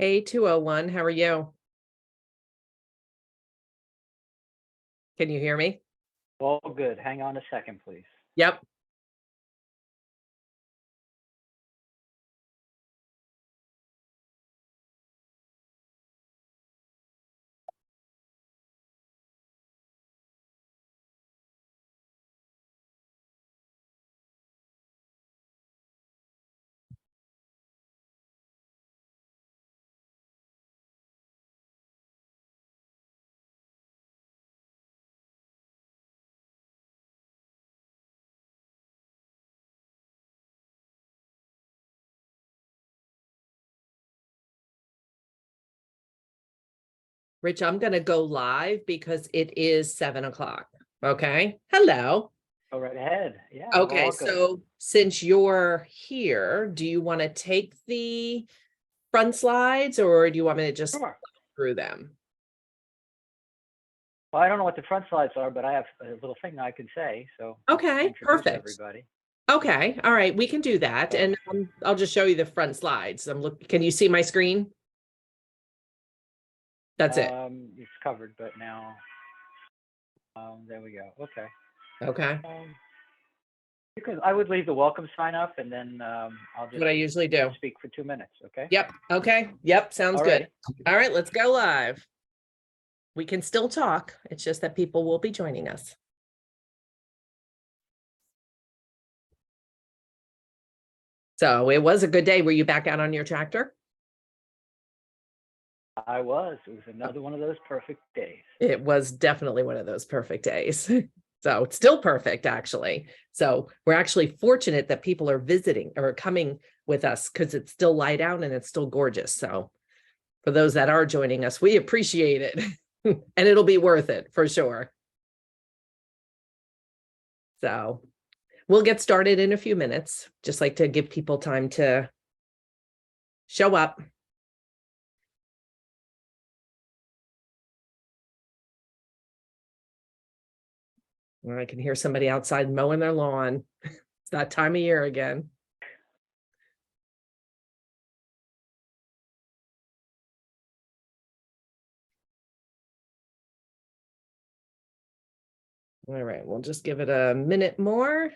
Hey, 201, how are you? Can you hear me? All good. Hang on a second, please. Yep. Rich, I'm going to go live because it is 7 o'clock. Okay. Hello. Go right ahead. Yeah, we're Okay. all good. So since you're here, do you want to take the front slides or do you want me to just Sure. through them? Well, I don't know what the front slides are, but I have a little thing I can say. So Okay. introduce Perfect. everybody. Okay. All right. We can do that. So, And I'll just show you the front slides. Can you see my screen? That's it. It's covered, but now, there we go. Okay. Okay. Because I would leave the welcome sign up and then I'll just What I usually do. speak for 2 minutes. Okay. Yep. Okay. Yep. Sounds good. All right. Let's go live. We can still talk. It's just that people will be joining us. So it was a good day. Were you back out on your tractor? I was. It was another one of those perfect days. It was definitely one of those perfect days. So it's still perfect, actually. So we're actually fortunate that people are visiting or coming with us because it's still light out and it's still gorgeous. So for those that are joining us, we appreciate it. And it'll be worth it for sure. So we'll get started in a few minutes. Just like to give people time to show up. I can hear somebody outside mowing their lawn. It's that time of year again. All right, we'll just give it a minute more.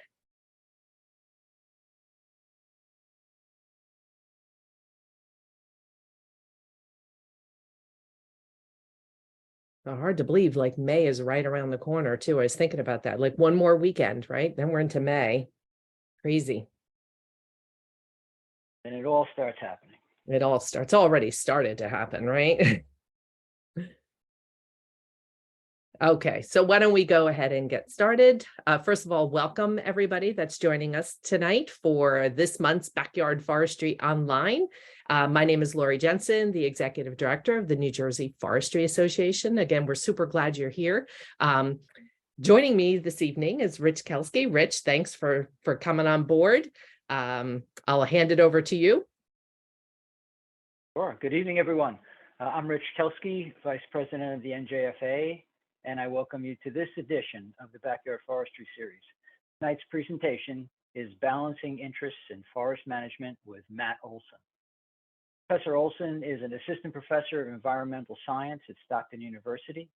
Hard to believe, like May is right around the corner too. I was thinking about that, like one more weekend, right? Then we're into May. Crazy. And it all starts happening. It's already started to happen, right? Okay, so why don't we go ahead and get started? First of all, welcome everybody that's joining us tonight for this month's Backyard Forestry Online. My name is Lori Jensen, the Executive Director of the New Jersey Forestry Association. Again, we're super glad you're here. Joining me this evening is Rich Kelsky. Rich, thanks for coming on board. I'll hand it over to you. Sure. Good evening, everyone. I'm Rich Kelsky, Vice President of the NJFA, and I welcome you to this edition of the Backyard Forestry Series. Tonight's presentation is Balancing Interests in Forest Management with Matt Olson. Professor Olson is an assistant professor of environmental science at Stockton University.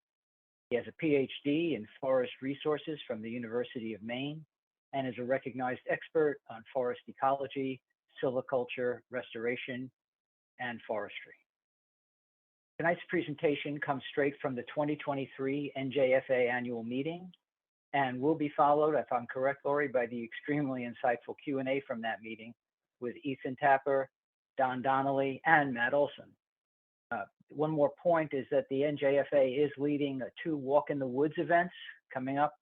He has a PhD in forest resources from the University of Maine and is a recognized expert on forest ecology, silviculture, restoration, and forestry. Tonight's presentation comes straight from the 2023 NJFA Annual Meeting and will be followed, if I'm correct, Lori, by the extremely insightful Q&A from that meeting with Ethan Tapper, Don Donnelly, and Matt Olson. One more point is that the NJFA is leading 2 Walk in the Woods events coming up.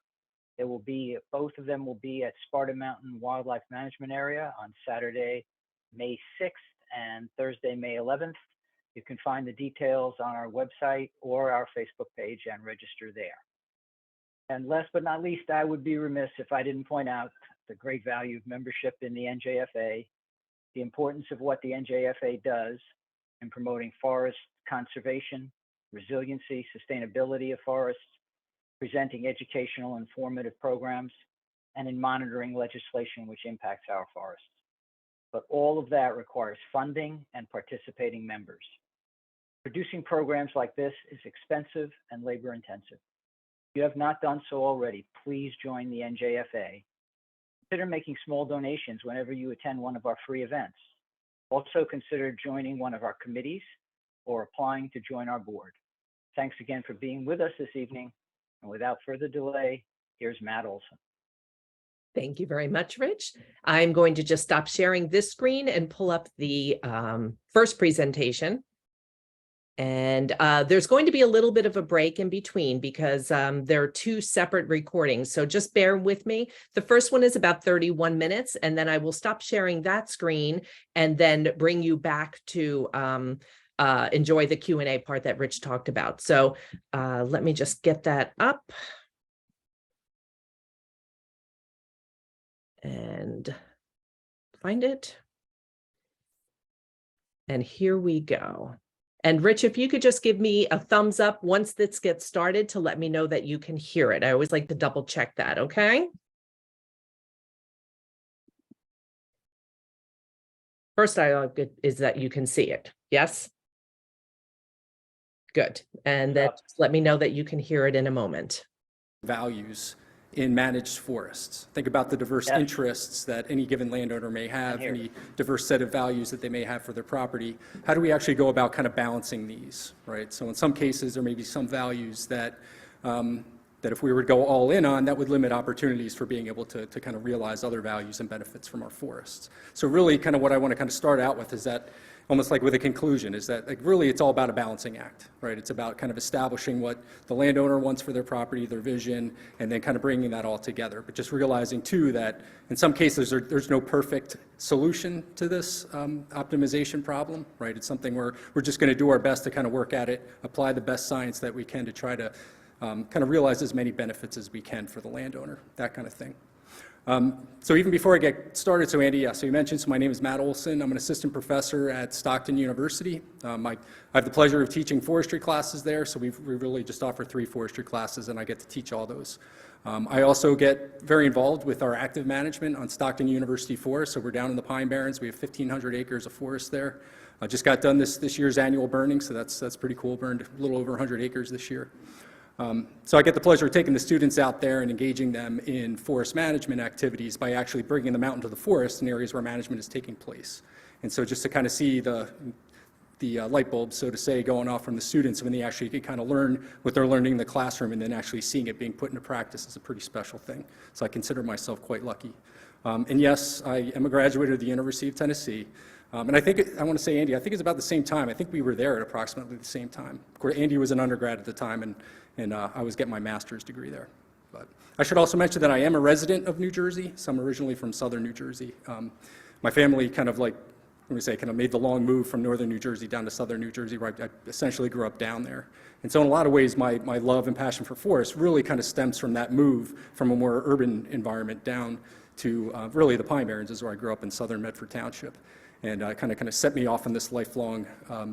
There will be, both of them will be at Sparta Mountain Wildlife Management Area on Saturday, May 6th and Thursday, May 11th. You can find the details on our website or our Facebook page and register there. And last but not least, I would be remiss if I didn't point out the great value of membership in the NJFA, the importance of what the NJFA does in promoting forest conservation, resiliency, sustainability of forests, presenting educational and informative programs, and in monitoring legislation which impacts our forests. But all of that requires funding and participating members. Producing programs like this is expensive and labor intensive. If you have not done so already, please join the NJFA. Consider making small donations whenever you attend one of our free events. Also consider joining one of our committees or applying to join our board. Thanks again for being with us this evening. And without further delay, here's Matt Olson. Thank you very much, Rich. I'm going to just stop sharing this screen and pull up the first presentation. And there's going to be a little bit of a break in between because there are two separate recordings. So just bear with me. The first one is about 31 minutes, and then I will stop sharing that screen and then bring you back to enjoy the Q&A part that Rich talked about. So let me just get that up. And find it. And here we go. And Rich, if you could just give me a thumbs up once this gets started to let me know that you can hear it. I always like to double check that, okay? First dialogue is that you can see it, yes? Good, and then just let me know that you can hear it in a moment. Values in managed forests. Think about the diverse interests that any given landowner may have, any diverse set of values that they may have for their property. How do we actually go about kind of balancing these, right? So in some cases, there may be some values that that if we were to go all in on, that would limit opportunities for being able to kind of realize other values and benefits from our forests. So really kind of what I want to kind of start out with is that almost like with a conclusion is that like really it's all about a balancing act, right? It's about kind of establishing what the landowner wants for their property, their vision, and then kind of bringing that all together. But just realizing too that in some cases there's no perfect solution to this optimization problem, right? It's something where we're just going to do our best to kind of work at it, apply the best science that we can to try to kind of realize as many benefits as we can for the landowner, that kind of thing. So even before I get started, so Andy, so you mentioned, so my name is Matt Olson. I'm an assistant professor at Stockton University. I have the pleasure of teaching forestry classes there, so we really just offer 3 forestry classes, and I get to teach all those. I also get very involved with our active management on Stockton University Forest, so we're down in the Pine Barrens. We have 1,500 acres of forest there. I just got done this year's annual burning, so that's pretty cool. Burned a little over 100 acres this year. So I get the pleasure of taking the students out there and engaging them in forest management activities by actually bringing them out into the forest in areas where management is taking place. And so just to kind of see the light bulb, so to say, going off from the students when they actually can kind of learn what they're learning in the classroom and then actually seeing it being put into practice is a pretty special thing. So I consider myself quite lucky. And yes, I am a graduate of the University of Tennessee. And I think, I want to say, Andy, I think it's about the same time. I think we were there at approximately the same time. Of course, Andy was an undergrad at the time, and I was getting my master's degree there. But I should also mention that I am a resident of New Jersey, so I'm originally from southern New Jersey. My family kind of like, let me say, kind of made the long move from northern New Jersey down to southern New Jersey, where I essentially grew up down there. And so in a lot of ways, my love and passion for forests really kind of stems from that move from a more urban environment down to really the Pine Barrens is where I grew up in southern Medford Township. And kind of set me off on this lifelong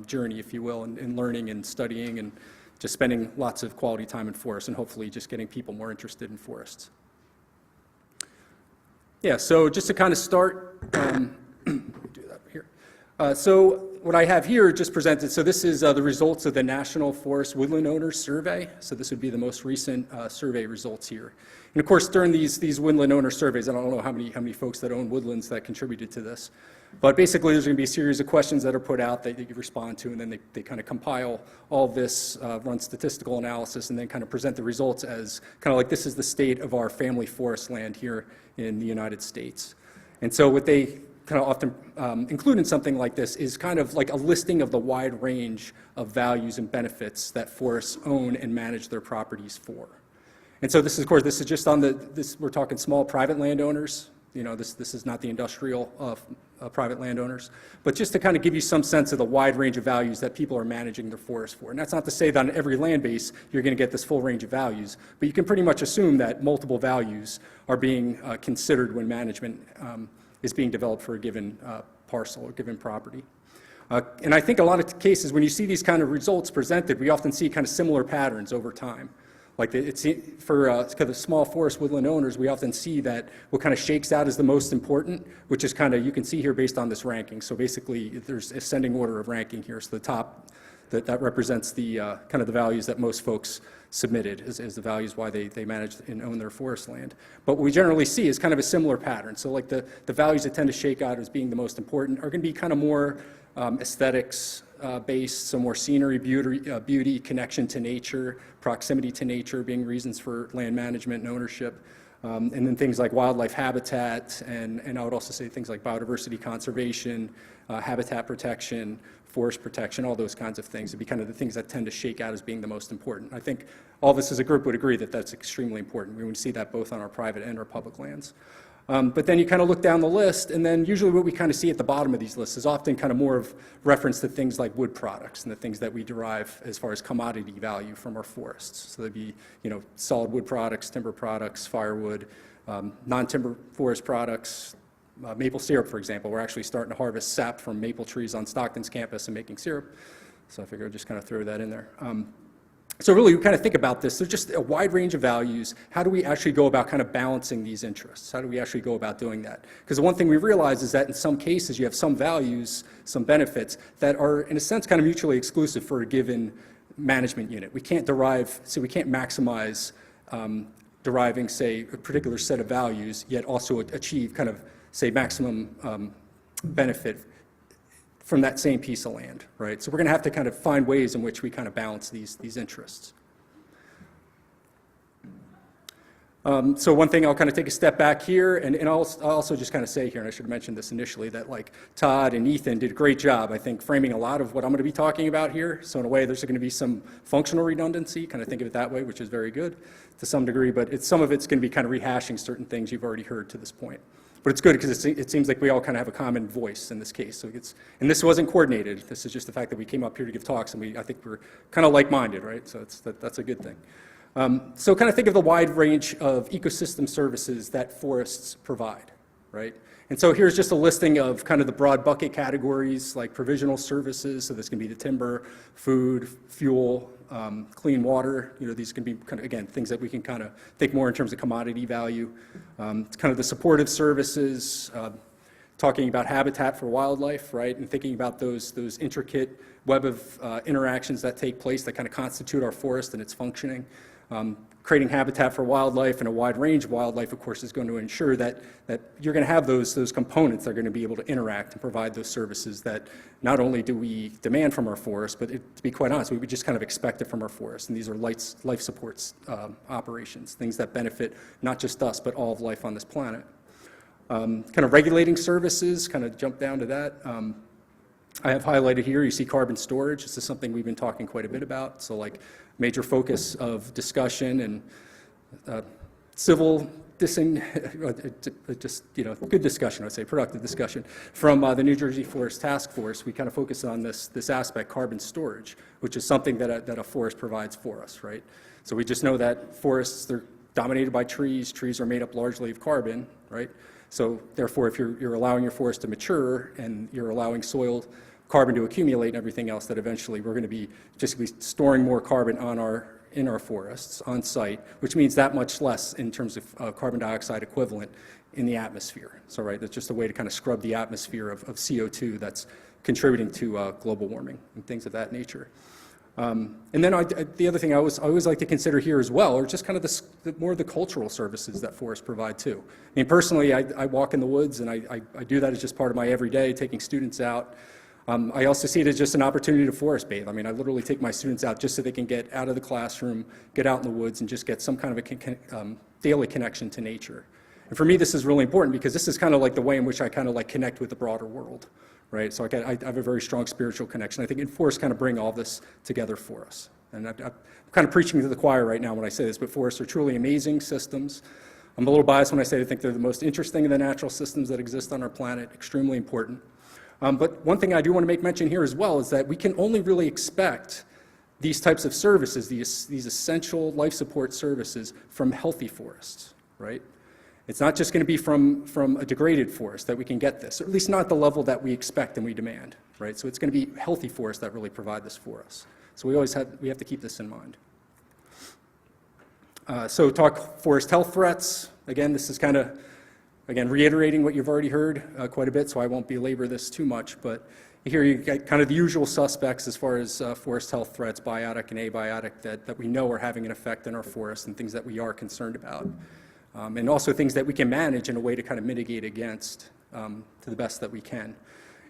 journey, if you will, in learning and studying and just spending lots of quality time in forests and hopefully just getting people more interested in forests. Yeah, so just to kind of start, do that here. So what I have here just presented, so this is the results of the National Forest Woodland Owners Survey. So this would be the most recent survey results here. And of course, during these woodland owner surveys, I don't know how many folks that own woodlands that contributed to this. But basically, there's going to be a series of questions that are put out that you respond to, and then they kind of compile all of this, run statistical analysis, and then kind of present the results as kind of like this is the state of our family forest land here in the United States. And so what they kind of often include in something like this is kind of like a listing of the wide range of values and benefits that forests own and manage their properties for. And so this is, of course, this is just on we're talking small private landowners. You know, this is not the industrial private landowners, but just to kind of give you some sense of the wide range of values that people are managing their forests for. And that's not to say that on every land base you're going to get this full range of values, but you can pretty much assume that multiple values are being considered when management is being developed for a given parcel or given property. And I think a lot of cases when you see these kind of results presented, we often see kind of similar patterns over time. Like for the small forest woodland owners, we often see that what kind of shakes out as the most important, which is kind of, you can see here based on this ranking. So basically there's ascending order of ranking here. So the that represents the kind of the values that most folks submitted as the values why they manage and own their forest land. But what we generally see is kind of a similar pattern. So like the values that tend to shake out as being the most important are going to be kind of more aesthetics based, so more scenery, beauty, connection to nature, proximity to nature being reasons for land management and ownership. And then things like wildlife habitat, and I would also say things like biodiversity conservation, habitat protection, forest protection, all those kinds of things would be kind of the things that tend to shake out as being the most important. I think all of us as a group would agree that that's extremely important. We would see that both on our private and our public lands. But then you kind of look down the list, and then usually what we kind of see at the bottom of these lists is often kind of more of reference to things like wood products and the things that we derive as far as commodity value from our forests. So there'd be, solid wood products, timber products, firewood, non-timber forest products, maple syrup, for example. We're actually starting to harvest sap from maple trees on Stockton's campus and making syrup. So I figured I'd just kind of throw that in there. So really, we kind of think about this. There's just a wide range of values. How do we actually go about kind of balancing these interests? How do we actually go about doing that? Because the one thing we realize is that in some cases, you have some values, some benefits that are, in a sense, kind of mutually exclusive for a given management unit. We can't maximize deriving, say, a particular set of values, yet also achieve kind of, say, maximum benefit from that same piece of land, right? So we're going to have to kind of find ways in which we kind of balance these interests. So one thing, I'll kind of take a step back here, and I'll also just kind of say here, and I should have mentioned this initially, that like Todd and Ethan did a great job, I think, framing a lot of what I'm going to be talking about here. So in a way, there's going to be some functional redundancy, kind of think of it that way, which is very good to some degree, but some of it's going to be kind of rehashing certain things you've already heard to this point. But it's good because it seems like we all kind of have a common voice in this case. So and this wasn't coordinated. This is just the fact that we came up here to give talks, and I think we're kind of like-minded, right? So that's a good thing. So kind of think of the wide range of ecosystem services that forests provide, right? And so here's just a listing of kind of the broad bucket categories like provisional services. So this can be the timber, food, fuel, clean water. These can be kind of, again, things that we can kind of think more in terms of commodity value. Kind of the supportive services, talking about habitat for wildlife, right? And thinking about those intricate web of interactions that take place that kind of constitute our forest and its functioning. Creating habitat for wildlife and a wide range of wildlife, of course, is going to ensure that you're going to have those components that are going to be able to interact and provide those services that not only do we demand from our forest, but to be quite honest, we would just kind of expect it from our forest. And these are life supports operations, things that benefit not just us, but all of life on this planet. Kind of regulating services, kind of jump down to that. I have highlighted here, you see carbon storage. This is something we've been talking quite a bit about. So like major focus of discussion and civil good discussion, I'd say, productive discussion. From the New Jersey Forest Task Force, we kind of focus on this aspect, carbon storage, which is something that a forest provides for us, right? So we just know that forests, they're dominated by trees. Trees are made up largely of carbon, right? So therefore, if you're allowing your forest to mature and you're allowing soil carbon to accumulate and everything else, that eventually we're going to be just storing more carbon in our forests on site, which means that much less in terms of carbon dioxide equivalent in the atmosphere. So right, that's just a way to kind of scrub the atmosphere of CO2 that's contributing to global warming and things of that nature. And then the other thing I always like to consider here as well are just kind of more of the cultural services that forests provide too. I mean, personally, I walk in the woods, and I do that as just part of my everyday, taking students out. I also see it as just an opportunity to forest bathe. I mean, I literally take my students out just so they can get out of the classroom, get out in the woods, and just get some kind of a daily connection to nature. And for me, this is really important because this is kind of like the way in which I kind of like connect with the broader world, right? So I have a very strong spiritual connection. I think forests kind of bring all this together for us. And I'm kind of preaching to the choir right now when I say this, but forests are truly amazing systems. I'm a little biased when I say I think they're the most interesting of the natural systems that exist on our planet, extremely important. But one thing I do want to make mention here as well is that we can only really expect these types of services, these essential life support services, from healthy forests, right? It's not just going to be from a degraded forest that we can get this, or at least not at the level that we expect and we demand, right? So it's going to be healthy forests that really provide this for us. So we have to keep this in mind. So talk forest health threats. Again, this is kind of, reiterating what you've already heard quite a bit, so I won't belabor this too much, but Here you get kind of the usual suspects as far as forest health threats, biotic and abiotic, that we know are having an effect in our forests and things that we are concerned about. And also things that we can manage in a way to kind of mitigate against to the best that we can.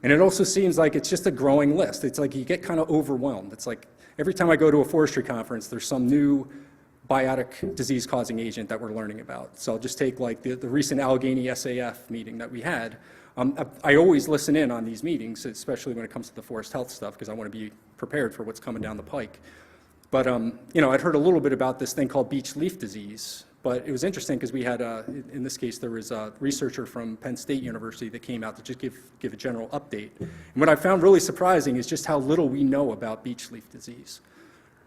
And it also seems like it's just a growing list. It's like you get kind of overwhelmed. It's like every time I go to a forestry conference, there's some new biotic disease-causing agent that we're learning about. So I'll just take like the recent Allegheny SAF meeting that we had. I always listen in on these meetings, especially when it comes to the forest health stuff, because I want to be prepared for what's coming down the pike. But, you know, I'd heard a little bit about this thing called beech leaf disease, but it was interesting because we had, in this case, there was a researcher from Penn State University that came out to just give a general update. And what I found really surprising is just how little we know about beech leaf disease.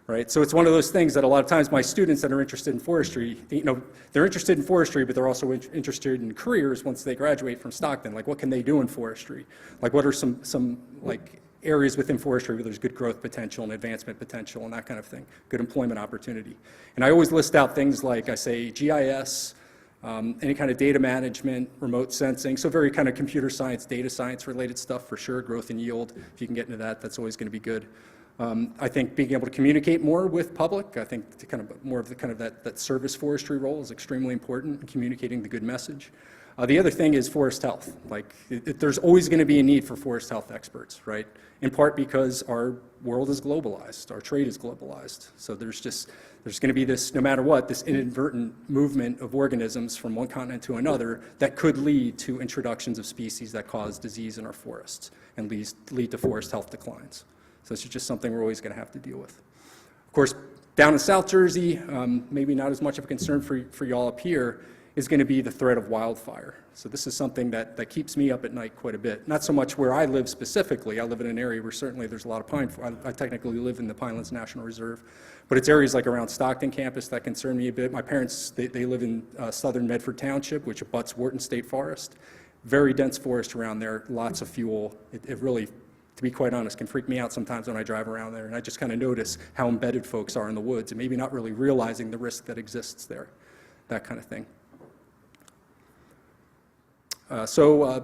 Right? So it's one of those things that a lot of times my students that are interested in forestry, you know, they're interested in forestry, but they're also interested in careers once they graduate from Stockton. Like, what can they do in forestry? Like, what are some like areas within forestry where there's good growth potential and advancement potential and that kind of thing, good employment opportunity. And I always list out things like, I say, GIS, any kind of data management, remote sensing, so very kind of computer science, data science related stuff for sure, growth and yield. If you can get into that, that's always going to be good. I think being able to communicate more with public, I think to kind of more of the kind of that service forestry role is extremely important in communicating the good message. The other thing is forest health. Like there's always going to be a need for forest health experts, right? In part because our world is globalized, our trade is globalized. So there's going to be this, no matter what, this inadvertent movement of organisms from one continent to another that could lead to introductions of species that cause disease in our forests and lead to forest health declines. So this is just something we're always going to have to deal with. Of course, down in South Jersey, maybe not as much of a concern for y'all up here, is going to be the threat of wildfire. So this is something that keeps me up at night quite a bit. Not so much where I live specifically. I live in an area where certainly there's a lot of pine. I technically live in the Pinelands National Reserve, but it's areas like around Stockton campus that concern me a bit. My parents, they live in southern Medford Township, which abuts Wharton State Forest. Very dense forest around there, lots of fuel. It really, to be quite honest, can freak me out sometimes when I drive around there, and I just kind of notice how embedded folks are in the woods and maybe not really realizing the risk that exists there, that kind of thing. You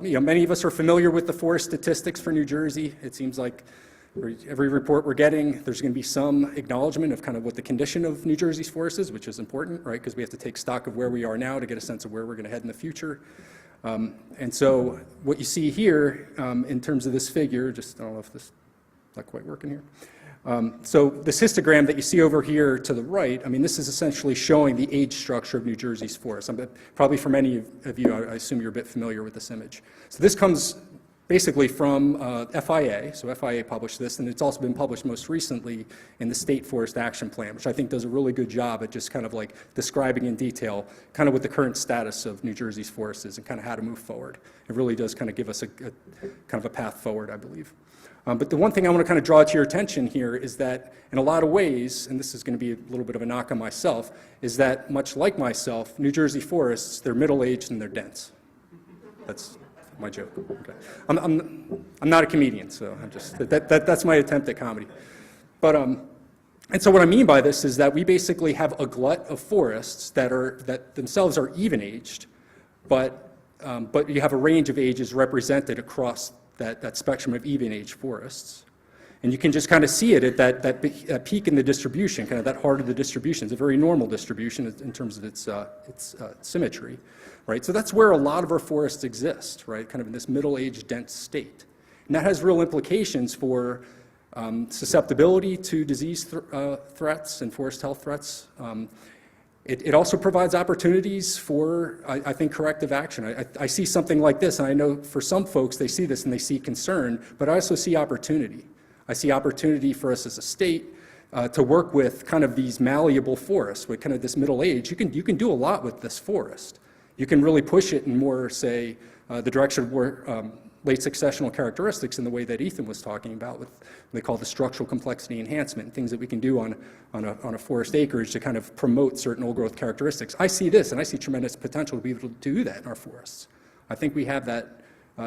know, many of us are familiar with the forest statistics for New Jersey. It seems like every report we're getting, there's going to be some acknowledgement of kind of what the condition of New Jersey's forest is, which is important, right? Because we have to take stock of where we are now to get a sense of where we're going to head in the future. And so what you see here in terms of this figure, just I don't know if this is not quite working here. So this histogram that you see over here to the right, I mean, this is essentially showing the age structure of New Jersey's forests. Probably for many of you, I assume you're a bit familiar with this image. So this comes basically from FIA. So FIA published this, and it's also been published most recently in the State Forest Action Plan, which I think does a really good job at just kind of like describing in detail kind of what the current status of New Jersey's forests is and kind of how to move forward. It really does kind of give us a kind of a path forward, I believe. But the one thing I want to kind of draw to your attention here is that in a lot of ways, and this is going to be a little bit of a knock on myself, is that much like myself, New Jersey forests, they're middle-aged and they're dense. That's my joke. Okay. I'm not a comedian, so I'm just, that's my attempt at comedy. But, and so what I mean by this is that we basically have a glut of forests that themselves are even-aged, but you have a range of ages represented across that spectrum of even-age forests. And you can just kind of see it at that peak in the distribution, kind of that heart of the distribution. It's a very normal distribution in terms of its symmetry, right? So that's where a lot of our forests exist, right? Kind of in this middle-aged, dense state. And that has real implications for susceptibility to disease threats and forest health threats. It also provides opportunities for, I think, corrective action. I see something like this, and I know for some folks, they see this and they see concern, but I also see opportunity. I see opportunity for us as a state to work with kind of these malleable forests, with kind of this middle age. You can do a lot with this forest. You can really push it in more, say, the direction of more late successional characteristics in the way that Ethan was talking about with what they call the structural complexity enhancement, things that we can do on a forest acreage to kind of promote certain old growth characteristics. I see this, and I see tremendous potential to be able to do that in our forests. I think we have that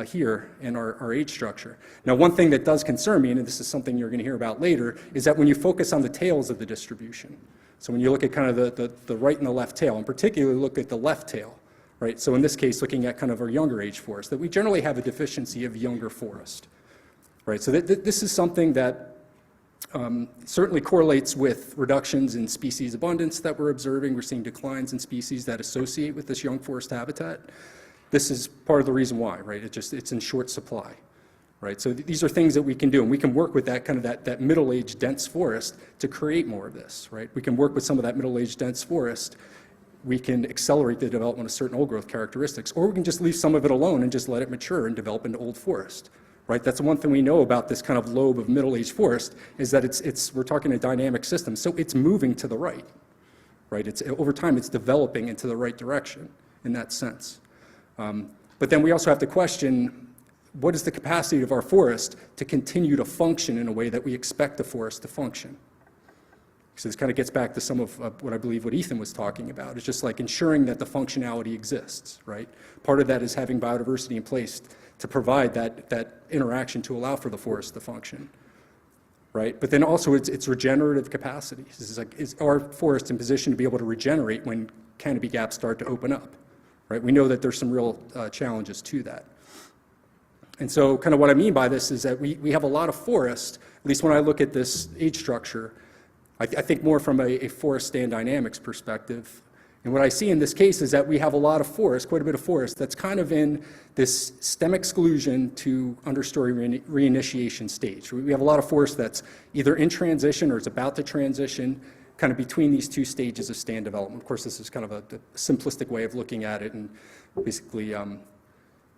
here in our age structure. Now, one thing that does concern me, and this is something you're going to hear about later, is that when you focus on the tails of the distribution, so when you look at kind of the right and the left tail, and particularly look at the left tail, right? So in this case, looking at kind of our younger age forest, that we generally have a deficiency of younger forest. right? So this is something that certainly correlates with reductions in species abundance that we're observing. We're seeing declines in species that associate with this young forest habitat. This is part of the reason why, right? It's in short supply, right? So these are things that we can do, and we can work with that kind of that middle-aged dense forest to create more of this, right? We can work with some of that middle-aged dense forest. We can accelerate the development of certain old growth characteristics, or we can just leave some of it alone and just let it mature and develop into old forest. Right, that's one thing we know about this kind of lobe of middle-aged forest is that we're talking a dynamic system, so it's moving to the right, right? Over time, it's developing into the right direction in that sense. But then we also have to question, what is the capacity of our forest to continue to function in a way that we expect the forest to function? So this kind of gets back to some of what I believe what Ethan was talking about. It's just like ensuring that the functionality exists, right? Part of that is having biodiversity in place to provide that interaction to allow for the forest to function, right? But then also its regenerative capacity. Is our forest in position to be able to regenerate when canopy gaps start to open up, right? We know that there's some real challenges to that. And so kind of what I mean by this is that we have a lot of forest, at least when I look at this age structure, I think more from a forest stand dynamics perspective. And what I see in this case is that we have a lot of forest, quite a bit of forest, that's kind of in this stem exclusion to understory reinitiation stage. We have a lot of forest that's either in transition or is about to transition, kind of between these two stages of stand development. Of course, this is kind of a simplistic way of looking at it and basically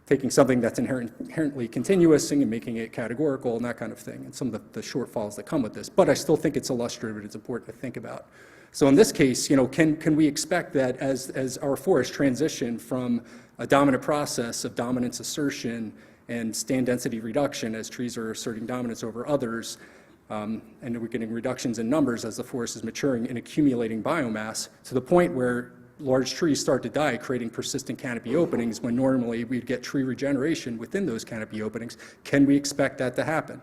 taking something that's inherently continuous and making it categorical and that kind of thing, and some of the shortfalls that come with this. But I still think it's illustrative and it's important to think about. So in this case, can we expect that as our forests transition from a dominant process of dominance assertion and stand density reduction as trees are asserting dominance over others, and we're getting reductions in numbers as the forest is maturing and accumulating biomass to the point where large trees start to die, creating persistent canopy openings when normally we'd get tree regeneration within those canopy openings? Can we expect that to happen?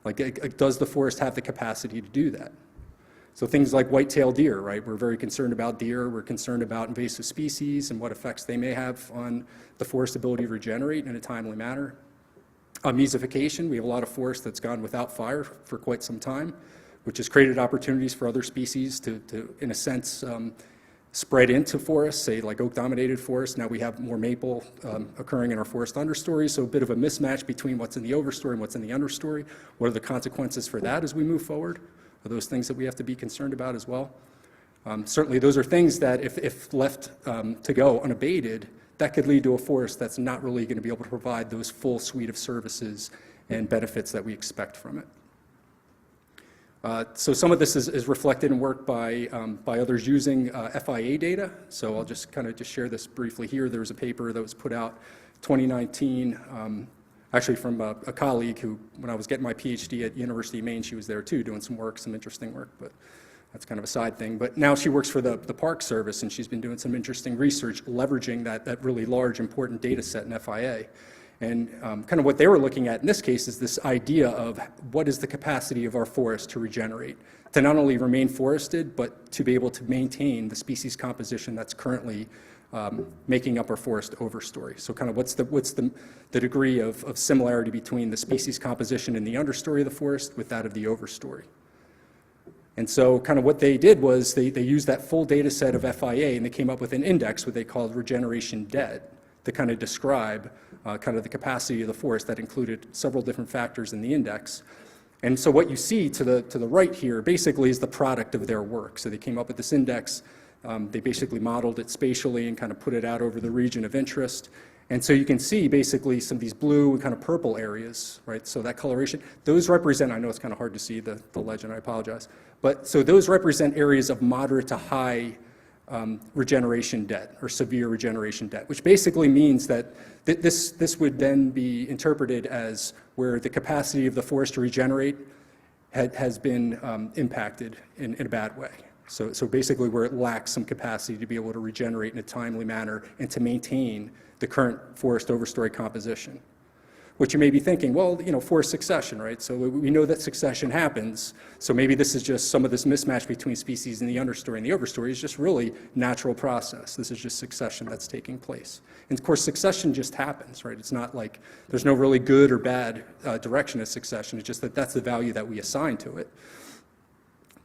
Like, does the forest have the capacity to do that? So things like white-tailed deer, right? We're very concerned about deer. We're concerned about invasive species and what effects they may have on the forest's ability to regenerate in a timely manner. Mesification, we have a lot of forest that's gone without fire for quite some time, which has created opportunities for other species to in a sense, spread into forests, say like oak-dominated forests. Now we have more maple occurring in our forest understory, so a bit of a mismatch between what's in the overstory and what's in the understory. What are the consequences for that as we move forward? Are those things that we have to be concerned about as well? Certainly those are things that if left to go unabated, that could lead to a forest that's not really going to be able to provide those full suite of services and benefits that we expect from it. So some of this is reflected in work by others using FIA data. So I'll just kind of share this briefly here. There was a paper that was put out 2019, actually from a colleague who, when I was getting my PhD at University of Maine, she was there too, doing some work, some interesting work, but that's kind of a side thing. But now she works for the Park Service, and she's been doing some interesting research leveraging that really large, important data set in FIA. And kind of what they were looking at in this case is this idea of what is the capacity of our forest to regenerate, to not only remain forested, but to be able to maintain the species composition that's currently making up our forest overstory. So kind of what's the degree of similarity between the species composition in the understory of the forest with that of the overstory. And so kind of what they did was they used that full data set of FIA, and they came up with an index, what they called regeneration dead, to kind of describe kind of the capacity of the forest that included several different factors in the index. And so what you see to the right here basically is the product of their work. So they came up with this index. They basically modeled it spatially and kind of put it out over the region of interest. And so you can see basically some of these blue and kind of purple areas, right? So that coloration, those represent, I know it's kind of hard to see the legend, I apologize. But so those represent areas of moderate to high regeneration debt or severe regeneration debt, which basically means that this would then be interpreted as where the capacity of the forest to regenerate has been impacted in a bad way. So basically where it lacks some capacity to be able to regenerate in a timely manner and to maintain the current forest overstory composition. What you may be thinking, well, forest succession, right? So we know that succession happens. So maybe this is just some of this mismatch between species in the understory and the overstory is just really natural process. This is just succession that's taking place. And of course, succession just happens, right? It's not like there's no really good or bad direction of succession. It's just that that's the value that we assign to it.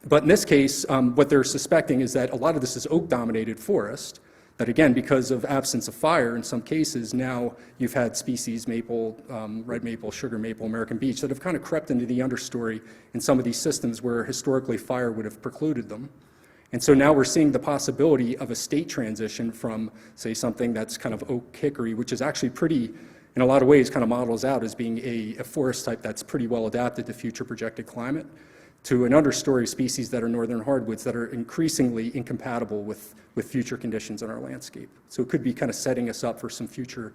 But in this case, what they're suspecting is that a lot of this is oak-dominated forest, that again, because of absence of fire in some cases, now you've had species, maple, red maple, sugar maple, American beech, that have kind of crept into the understory in some of these systems where historically fire would have precluded them. And so now we're seeing the possibility of a state transition from, say, something that's kind of oak hickory, which is actually pretty, in a lot of ways, kind of models out as being a forest type that's pretty well adapted to future projected climate, to an understory species that are northern hardwoods that are increasingly incompatible with future conditions in our landscape. So it could be kind of setting us up for some future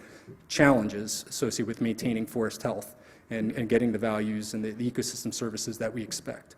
challenges associated with maintaining forest health and getting the values and the ecosystem services that we expect.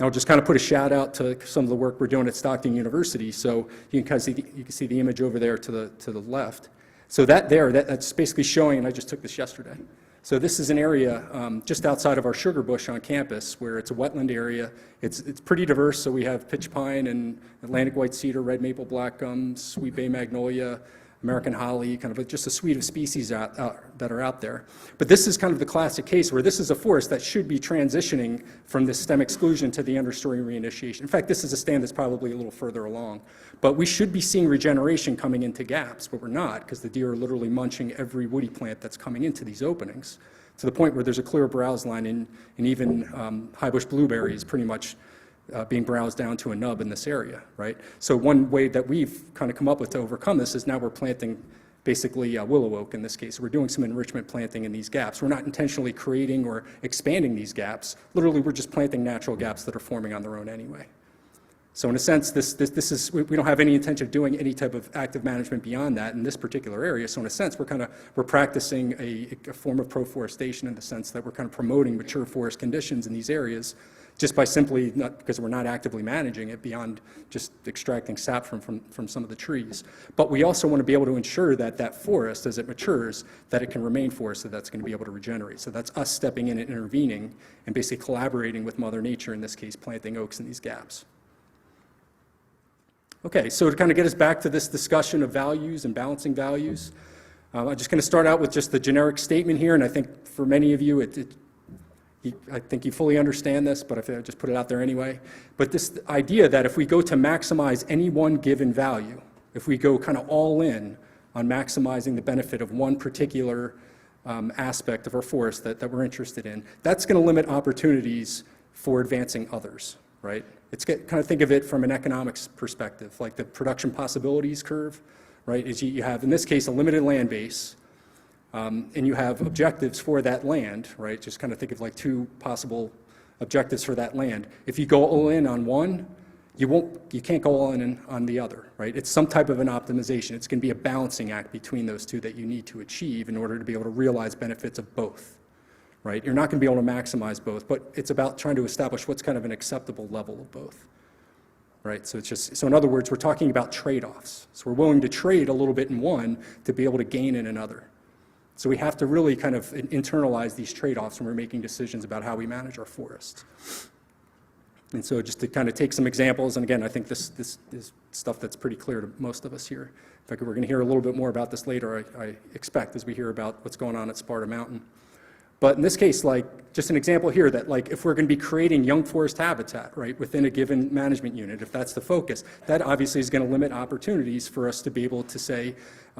And I'll just kind of put a shout out to some of the work we're doing at Stockton University. So you can see the image over there to the left. So that's basically showing, and I just took this yesterday. So this is an area just outside of our sugar bush on campus where it's a wetland area. It's pretty diverse, so we have pitch pine and Atlantic white cedar, red maple black gum, sweet bay magnolia, American holly, kind of just a suite of species that are out there. But this is kind of the classic case where this is a forest that should be transitioning from the stem exclusion to the understory reinitiation. In fact, this is a stand that's probably a little further along. But we should be seeing regeneration coming into gaps, but we're not, because the deer are literally munching every woody plant that's coming into these openings, to the point where there's a clear browse line, and even high bush blueberry is pretty much being browsed down to a nub in this area, right? So one way that we've kind of come up with to overcome this is now we're planting basically willow oak in this case. We're doing some enrichment planting in these gaps. We're not intentionally creating or expanding these gaps. Literally, we're just planting natural gaps that are forming on their own anyway. So in a sense, this is, we don't have any intention of doing any type of active management beyond that in this particular area. So in a sense, we're practicing a form of proforestation in the sense that we're kind of promoting mature forest conditions in these areas just by simply, not because we're not actively managing it beyond just extracting sap from some of the trees. But we also want to be able to ensure that that forest, as it matures, that it can remain forest, so that's going to be able to regenerate. So that's us stepping in and intervening and basically collaborating with Mother Nature, in this case, planting oaks in these gaps. Okay, so to kind of get us back to this discussion of values and balancing values, I'm just going to start out with just the generic statement here, and I think for many of you, I think you fully understand this, but I just put it out there anyway. But this idea that if we go to maximize any one given value, if we go kind of all in on maximizing the benefit of one particular aspect of our forest that we're interested in, that's going to limit opportunities for advancing others, right? It's kind of think of it from an economics perspective, like the production possibilities curve, right? Is you have, in this case, a limited land base, and you have objectives for that land, right? Just kind of think of like two possible objectives for that land. If you go all in on one, you can't go all in on the other, right? It's some type of an optimization. It's going to be a balancing act between those two that you need to achieve in order to be able to realize benefits of both, right? You're not going to be able to maximize both, but it's about trying to establish what's kind of an acceptable level of both, right? So so in other words, we're talking about trade-offs. So we're willing to trade a little bit in one to be able to gain in another. So we have to really kind of internalize these trade-offs when we're making decisions about how we manage our forests. And so just to kind of take some examples, and again, I think this is stuff that's pretty clear to most of us here. In fact, we're going to hear a little bit more about this later, I expect, as we hear about what's going on at Sparta Mountain. But in this case, like, just an example here that, like, if we're going to be creating young forest habitat, right, within a given management unit, if that's the focus, that obviously is going to limit opportunities for us to be able to, say,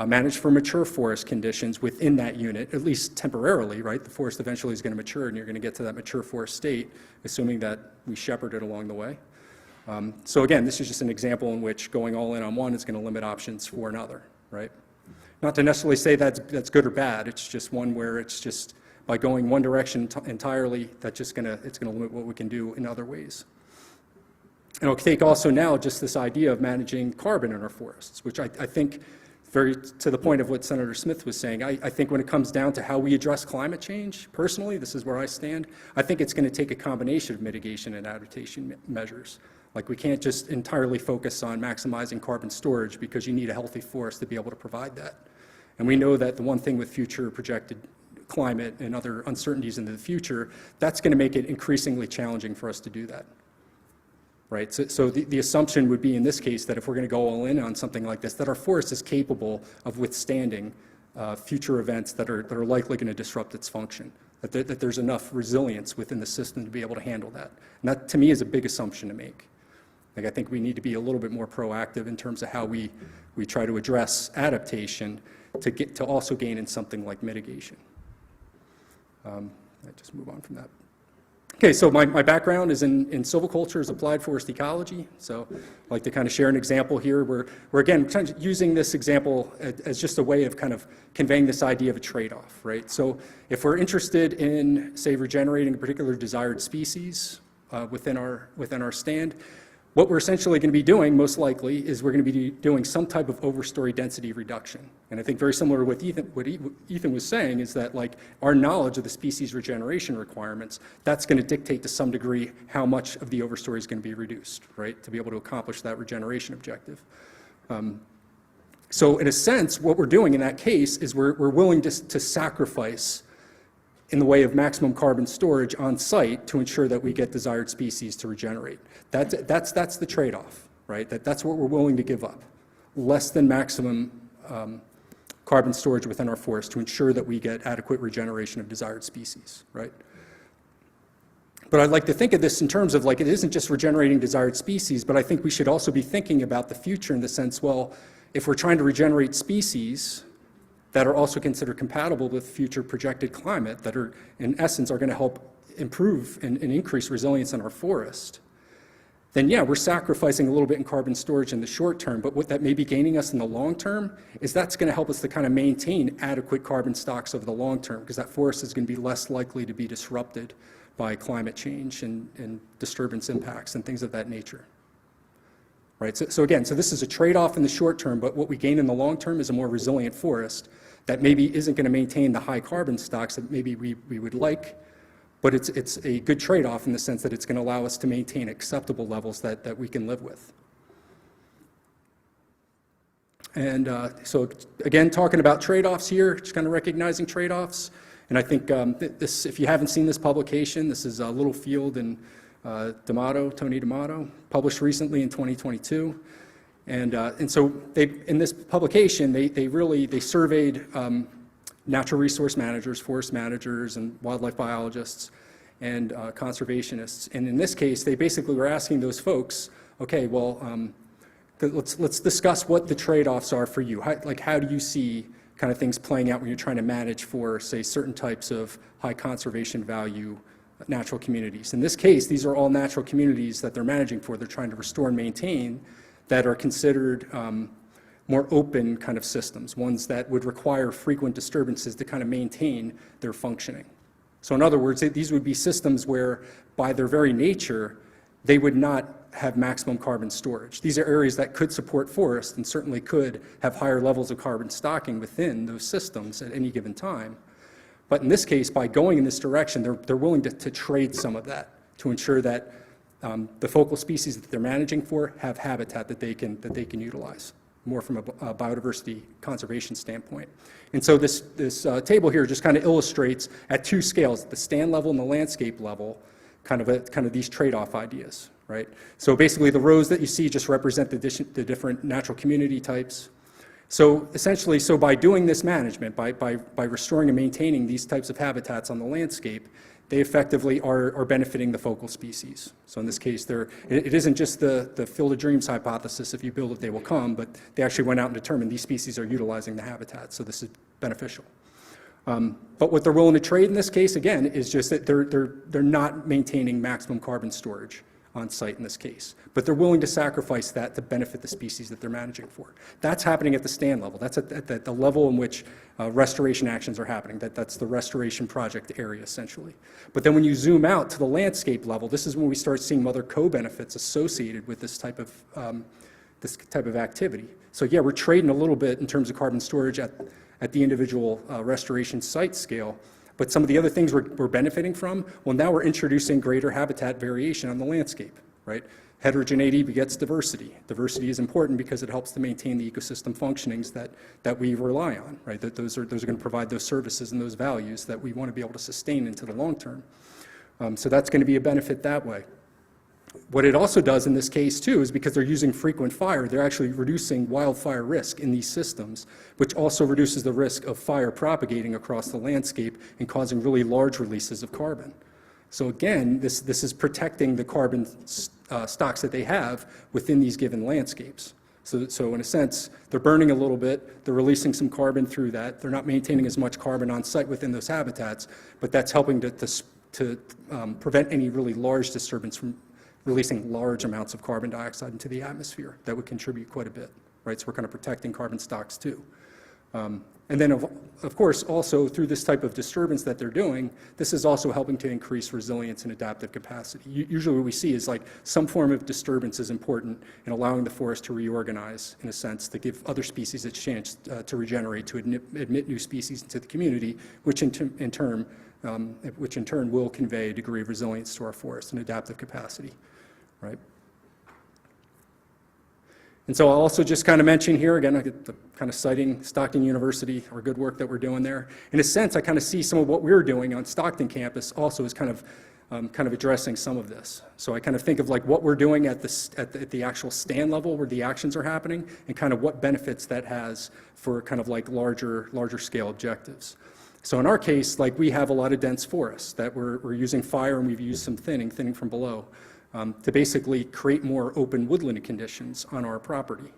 manage for mature forest conditions within that unit, at least temporarily, right? The forest eventually is going to mature, and you're going to get to that mature forest state, assuming that we shepherd it along the way. So again, this is just an example in which going all in on one is going to limit options for another, right? Not to necessarily say that's good or bad. It's just one where it's just by going one direction entirely, it's going to limit what we can do in other ways. And I'll take also now just this idea of managing carbon in our forests, which I think very to the point of what Senator Smith was saying. I think when it comes down to how we address climate change, personally, this is where I stand, I think it's going to take a combination of mitigation and adaptation measures. Like, we can't just entirely focus on maximizing carbon storage because you need a healthy forest to be able to provide that. And we know that the one thing with future projected climate and other uncertainties into the future, that's going to make it increasingly challenging for us to do that. Right, so the assumption would be in this case that if we're going to go all in on something like this, that our forest is capable of withstanding future events that are likely going to disrupt its function, that there's enough resilience within the system to be able to handle that. And that, to me, is a big assumption to make. Like, I think we need to be a little bit more proactive in terms of how we try to address adaptation to also gain in something like mitigation. I just move on from that. Okay, so my background is in silviculture, is applied forest ecology. So I'd like to kind of share an example here where again, kind of using this example as just a way of kind of conveying this idea of a trade-off, right? So if we're interested in, say, regenerating a particular desired species within our stand, what we're essentially going to be doing, most likely, is we're going to be doing some type of overstory density reduction. And I think very similar to what Ethan was saying is that, like, our knowledge of the species regeneration requirements, that's going to dictate to some degree how much of the overstory is going to be reduced, right, to be able to accomplish that regeneration objective. So in a sense, what we're doing in that case is we're willing to sacrifice in the way of maximum carbon storage on site to ensure that we get desired species to regenerate. That's the trade-off, right? That's what we're willing to give up. Less than maximum carbon storage within our forest to ensure that we get adequate regeneration of desired species, right? But I'd like to think of this in terms of, like, it isn't just regenerating desired species, but I think we should also be thinking about the future in the sense, well, if we're trying to regenerate species that are also considered compatible with future projected climate, that are, in essence, are going to help improve and increase resilience in our forest, then yeah, we're sacrificing a little bit in carbon storage in the short term, but what that may be gaining us in the long term is that's going to help us to kind of maintain adequate carbon stocks over the long term, because that forest is going to be less likely to be disrupted by climate change and disturbance impacts and things of that nature. Right, so again, this is a trade-off in the short term, but what we gain in the long term is a more resilient forest that maybe isn't going to maintain the high carbon stocks that maybe we would like, but it's a good trade-off in the sense that it's going to allow us to maintain acceptable levels that we can live with. And so again, talking about trade-offs here, just kind of recognizing trade-offs. And I think this, if you haven't seen this publication, this is Littlefield and Tony D'Amato, published recently in 2022. And so in this publication, they surveyed natural resource managers, forest managers, and wildlife biologists, and conservationists. And in this case, they basically were asking those folks, okay, well, let's discuss what the trade-offs are for you. How do you see kind of things playing out when you're trying to manage for, say, certain types of high conservation value natural communities? In this case, these are all natural communities that they're managing for. They're trying to restore and maintain that are considered more open kind of systems, ones that would require frequent disturbances to kind of maintain their functioning. So in other words, these would be systems where, by their very nature, they would not have maximum carbon storage. These are areas that could support forests and certainly could have higher levels of carbon stocking within those systems at any given time. But in this case, by going in this direction, they're willing to trade some of that to ensure that the focal species that they're managing for have habitat that they can utilize, more from a biodiversity conservation standpoint. And so this table here just kind of illustrates at two scales, the stand level and the landscape level, kind of these trade-off ideas, right? So basically the rows that you see just represent the different natural community types. So essentially, so by doing this management, by restoring and maintaining these types of habitats on the landscape, they effectively are benefiting the focal species. So in this case, it isn't just the field of dreams hypothesis, if you build it, they will come, but they actually went out and determined these species are utilizing the habitat, so this is beneficial. But what they're willing to trade in this case, again, is just that they're not maintaining maximum carbon storage on site in this case, but they're willing to sacrifice that to benefit the species that they're managing for. That's happening at the stand level. That's at the level in which restoration actions are happening. That's the restoration project area, essentially. But then when you zoom out to the landscape level, this is when we start seeing other co-benefits associated with this type of activity. So yeah, we're trading a little bit in terms of carbon storage at the individual restoration site scale. But some of the other things we're benefiting from, well, now we're introducing greater habitat variation on the landscape. right? Heterogeneity begets diversity. Diversity is important because it helps to maintain the ecosystem functionings that we rely on, right? That those are going to provide those services and those values that we want to be able to sustain into the long term. So that's going to be a benefit that way. What it also does in this case too is because they're using frequent fire, they're actually reducing wildfire risk in these systems, which also reduces the risk of fire propagating across the landscape and causing really large releases of carbon. So again, this is protecting the carbon stocks that they have within these given landscapes. So in a sense, they're burning a little bit, they're releasing some carbon through that, they're not maintaining as much carbon on site within those habitats, but that's helping to prevent any really large disturbance from releasing large amounts of carbon dioxide into the atmosphere. That would contribute quite a bit, right? So we're kind of protecting carbon stocks too. And then of course, also through this type of disturbance that they're doing, this is also helping to increase resilience and adaptive capacity. Usually what we see is like some form of disturbance is important in allowing the forest to reorganize in a sense, to give other species a chance to regenerate, to admit new species into the community, which in turn will convey a degree of resilience to our forest and adaptive capacity, right? And so I'll also just kind of mention here, again, I get the kind of citing Stockton University, our good work that we're doing there. In a sense, I kind of see some of what we're doing on Stockton campus also as kind of addressing some of this. So I kind of think of like what we're doing at the actual stand level where the actions are happening and kind of what benefits that has for kind of like larger scale objectives. So in our case, like we have a lot of dense forests that we're using fire, and we've used some thinning from below to basically create more open woodland conditions on our property.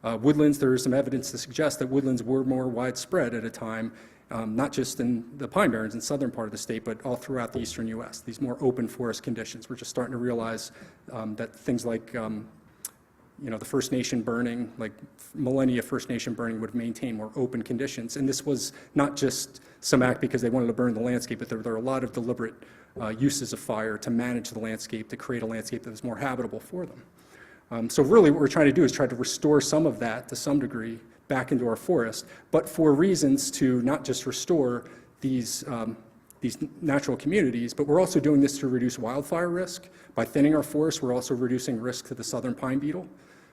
Woodlands, there is some evidence to suggest that woodlands were more widespread at a time, not just in the Pine Barrens in southern part of the state, but all throughout the eastern U.S., these more open forest conditions. We're just starting to realize that things like the First Nation burning, like millennia First Nation burning, would maintain more open conditions. And this was not just some act because they wanted to burn the landscape, but there are a lot of deliberate uses of fire to manage the landscape, to create a landscape that was more habitable for them. So really what we're trying to do is try to restore some of that to some degree back into our forest, but for reasons to not just restore these natural communities, but we're also doing this to reduce wildfire risk. By thinning our forests, we're also reducing risk to the southern pine beetle,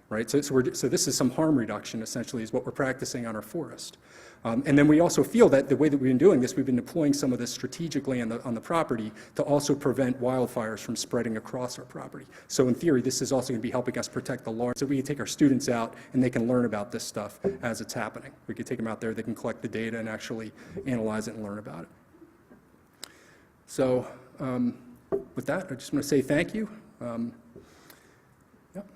right? So this is some harm reduction, essentially, is what we're practicing on our forest. And then we also feel that the way that we've been doing this, we've been deploying some of this strategically on the property to also prevent wildfires from spreading across our property. So in theory, this is also going to be helping us protect the large, so we can take our students out and they can learn about this stuff as it's happening. We can take them out there, they can collect the data and actually analyze it and learn about it. So with that, I just want to say thank you. Yep.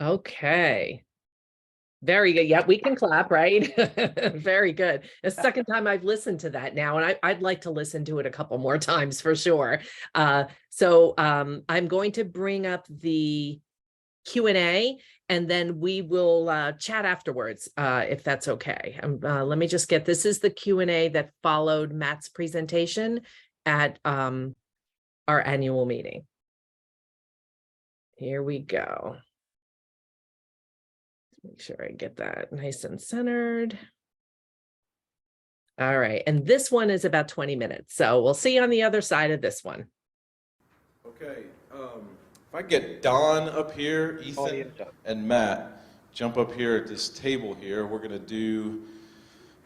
Okay. Very good. Yeah, we can clap, right? Very good. The second time I've listened to that now, and I'd like to listen to it a couple more times for sure. So I'm going to bring up the Q&A, and then we will chat afterwards, if that's okay. Let me just get, this is the Q&A that followed Matt's presentation at our annual meeting. Here we go. Make sure I get that nice and centered. All right, and this one is about 20 minutes, so we'll see you on the other side of this one. Okay, if I get Don up here, Ethan and Matt, jump up here at this table here. We're gonna do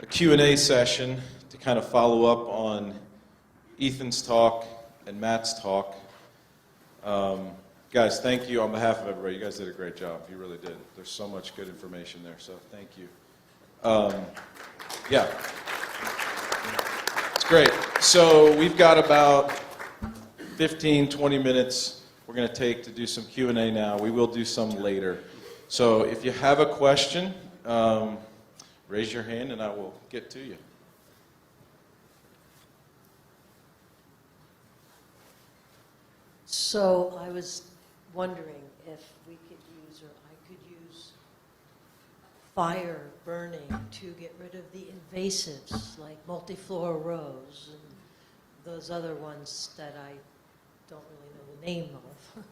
a Q&A session to kind of follow up on Ethan's talk and Matt's talk. Guys, thank you on behalf of everybody. You guys did a great job. You really did. There's so much good information there, so thank you. Yeah, it's great. So we've got about 15, 20 minutes we're going to take to do some Q&A now. We will do some later. So if you have a question, raise your hand and I will get to you. So I was wondering if we could use, or I could use, fire burning to get rid of the invasives like multiflora rose and those other ones that I don't really know the name of.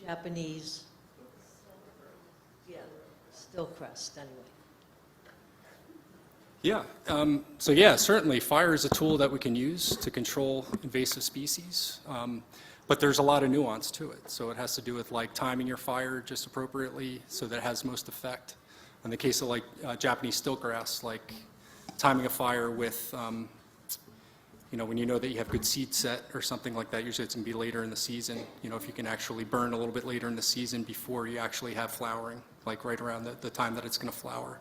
Japanese, yeah, Stillcrest anyway. Yeah, so yeah, certainly fire is a tool that we can use to control invasive species, but there's a lot of nuance to it. So it has to do with like timing your fire just appropriately so that it has most effect. In the case of like Japanese stiltgrass, like timing a fire with, you know, when you know that you have good seed set or something like that, usually it's going to be later in the season. You know, if you can actually burn a little bit later in the season before you actually have flowering, like right around the time that it's going to flower.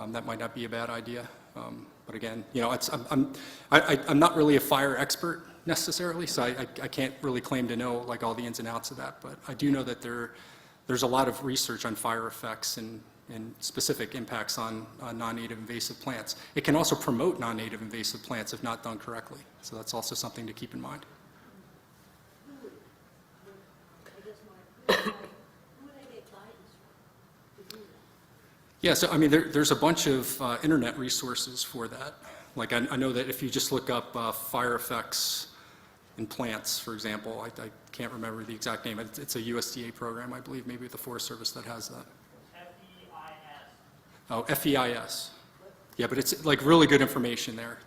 That might not be a bad idea, but again, you know, I'm not really a fire expert necessarily, so I can't really claim to know like all the ins and outs of that. But I do know that there's a lot of research on fire effects and specific impacts on non-native invasive plants. It can also promote non-native invasive plants if not done correctly. So that's also something to keep in mind. Yeah, so I mean, there's a bunch of internet resources for that. Like I know that if you just look up fire effects in plants, for example, I can't remember the exact name. It's a USDA program, I believe, maybe the Forest Service that has that. FEIS. Oh, FEIS. Yeah, but it's like really good information there.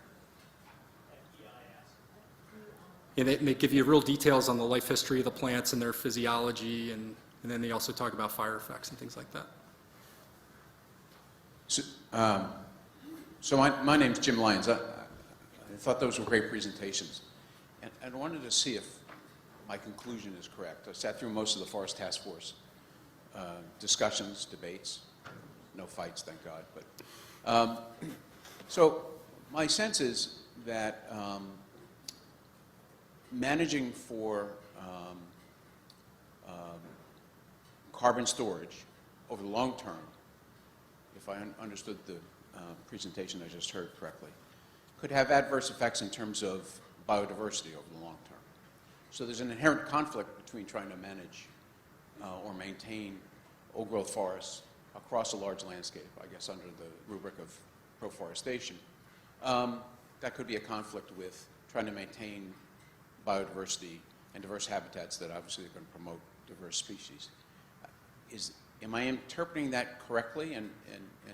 Yeah, they give you real details on the life history of the plants and their physiology, and then they also talk about fire effects and things like that. So my name's Jim Lyons. I thought those were great presentations. And I wanted to see if my conclusion is correct. I sat through most of the Forest Task Force discussions, debates, no fights, thank God. But so my sense is that managing for carbon storage over the long term, if I understood the presentation I just heard correctly, could have adverse effects in terms of biodiversity over the long term. So there's an inherent conflict between trying to manage or maintain old growth forests across a large landscape, I guess under the rubric of proforestation. That could be a conflict with trying to maintain biodiversity and diverse habitats that obviously are going to promote diverse species. Am I interpreting that correctly? And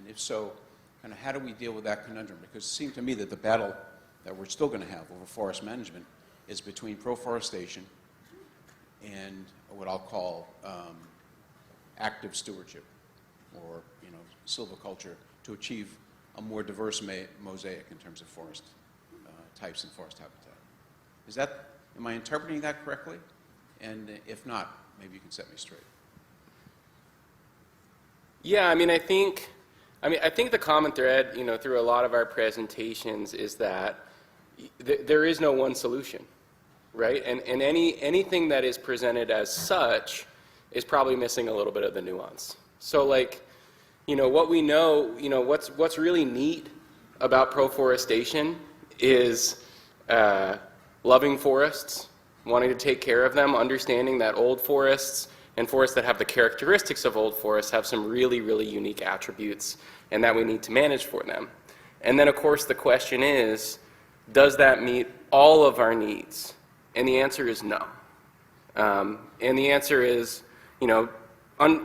if so, kind of how do we deal with that conundrum? Because it seemed to me that the battle that we're still going to have over forest management is between proforestation and what I'll call active stewardship, or silviculture, to achieve a more diverse mosaic in terms of forest types and forest habitat. Am I interpreting that correctly? And if not, maybe you can set me straight. Yeah, I think the common thread, through a lot of our presentations is that there is no one solution, right? And anything that is presented as such is probably missing a little bit of the nuance. So what we know, what's really neat about proforestation is loving forests, wanting to take care of them, understanding that old forests and forests that have the characteristics of old forests have some really, really unique attributes, and that we need to manage for them. And then, of course, the question is, does that meet all of our needs? And the answer is no. And the answer is,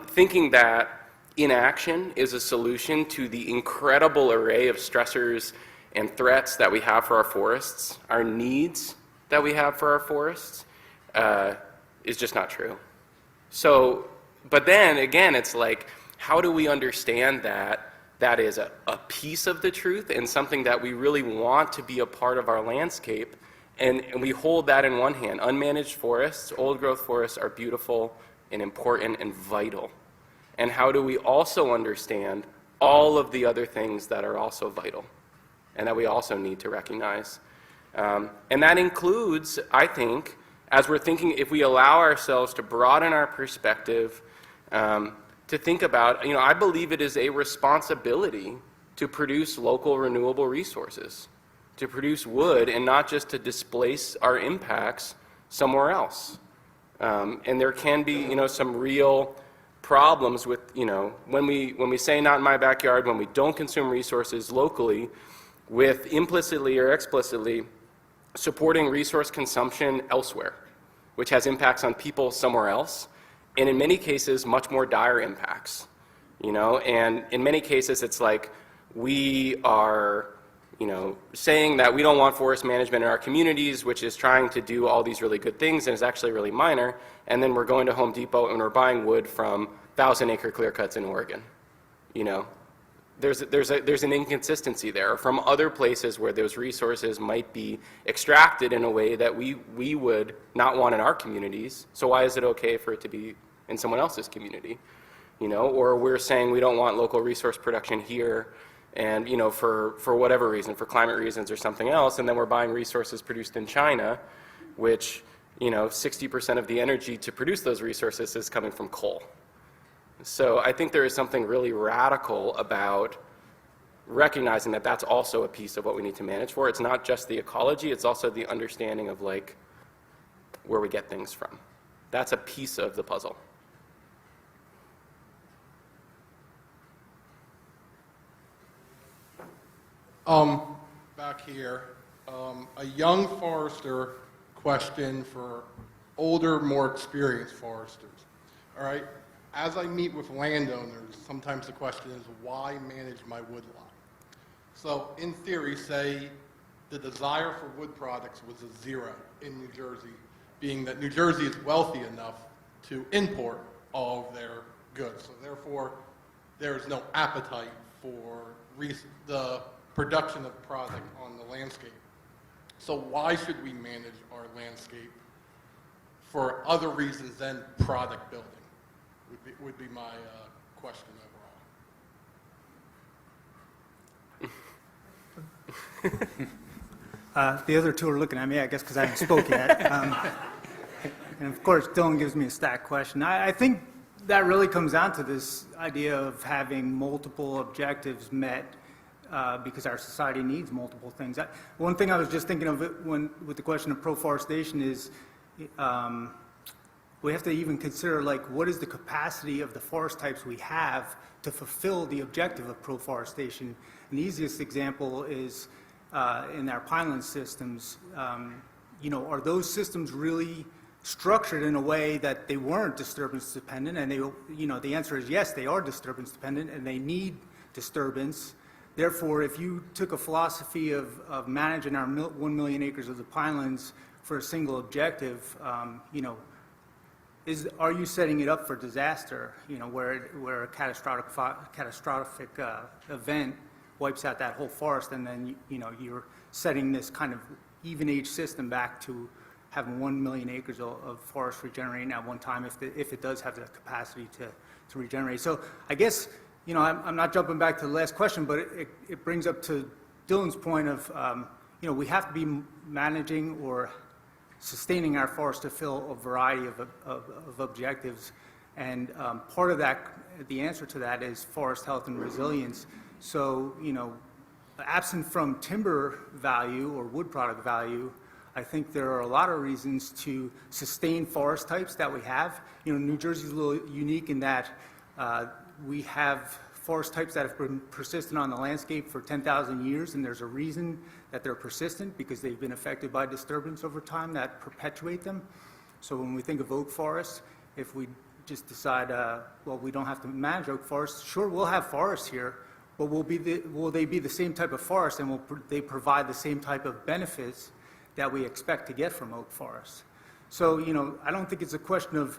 thinking that inaction is a solution to the incredible array of stressors and threats that we have for our forests, our needs that we have for our forests, is just not true. So, but then again, it's like, how do we understand that that is a piece of the truth and something that we really want to be a part of our landscape, and we hold that in one hand. Unmanaged forests, old growth forests are beautiful and important and vital. And how do we also understand all of the other things that are also vital and that we also need to recognize? And that includes, I think, as we're thinking, if we allow ourselves to broaden our perspective, to think about, I believe it is a responsibility to produce local renewable resources, to produce wood, and not just to displace our impacts somewhere else. And there can be, some real problems with, when we say not in my backyard, when we don't consume resources locally, with implicitly or explicitly supporting resource consumption elsewhere, which has impacts on people somewhere else, and in many cases, much more dire impacts, and in many cases, it's like we are, saying that we don't want forest management in our communities, which is trying to do all these really good things and is actually really minor, and then we're going to Home Depot and we're buying wood from 1,000-acre clear cuts in Oregon. There's an inconsistency there from other places where those resources might be extracted in a way that we would not want in our communities. So why is it okay for it to be in someone else's community? Or we're saying we don't want local resource production here, and for whatever reason, for climate reasons or something else, and then we're buying resources produced in China, which 60% of the energy to produce those resources is coming from coal. So I think there is something really radical about recognizing that that's also a piece of what we need to manage for. It's not just the ecology, it's also the understanding of like where we get things from. That's a piece of the puzzle. Back here, a young forester question for older, more experienced foresters. All right, as I meet with landowners, sometimes the question is, why manage my woodlot? So in theory, say the desire for wood products was a zero in New Jersey, being that New Jersey is wealthy enough to import all of their goods. So therefore, there is no appetite for the production of product on the landscape. So why should we manage our landscape for other reasons than product building would be my question overall. The other two are looking at me, I guess, because I haven't spoke yet. And of course, Dylan gives me a stacked question. I think that really comes down to this idea of having multiple objectives met because our society needs multiple things. One thing I was just thinking of with the question of proforestation is we have to even consider, like, what is the capacity of the forest types we have to fulfill the objective of proforestation. And the easiest example is in our pineland systems. Are those systems really structured in a way that they weren't disturbance dependent? And the answer is yes, they are disturbance dependent and they need disturbance. Therefore, if you took a philosophy of managing our 1 million acres of the pinelands for a single objective, are you setting it up for disaster? Where a catastrophic event wipes out that whole forest, and then you're setting this kind of even age system back to having 1 million acres of forest regenerating at one time if it does have the capacity to regenerate. So I guess I'm not jumping back to the last question, but it brings up to Dylan's point of we have to be managing or sustaining our forest to fill a variety of objectives, and part of that, the answer to that is forest health and resilience. So absent from timber value or wood product value, I think there are a lot of reasons to sustain forest types that we have. New Jersey's a little unique in that we have forest types that have been persistent on the landscape for 10,000 years, and there's a reason that they're persistent because they've been affected by disturbance over time that perpetuate them. So when we think of oak forests, if we just decide, we don't have to manage oak forests, sure, we'll have forests here, but will they be the same type of forest, and will they provide the same type of benefits that we expect to get from oak forests? So, I don't think it's a question of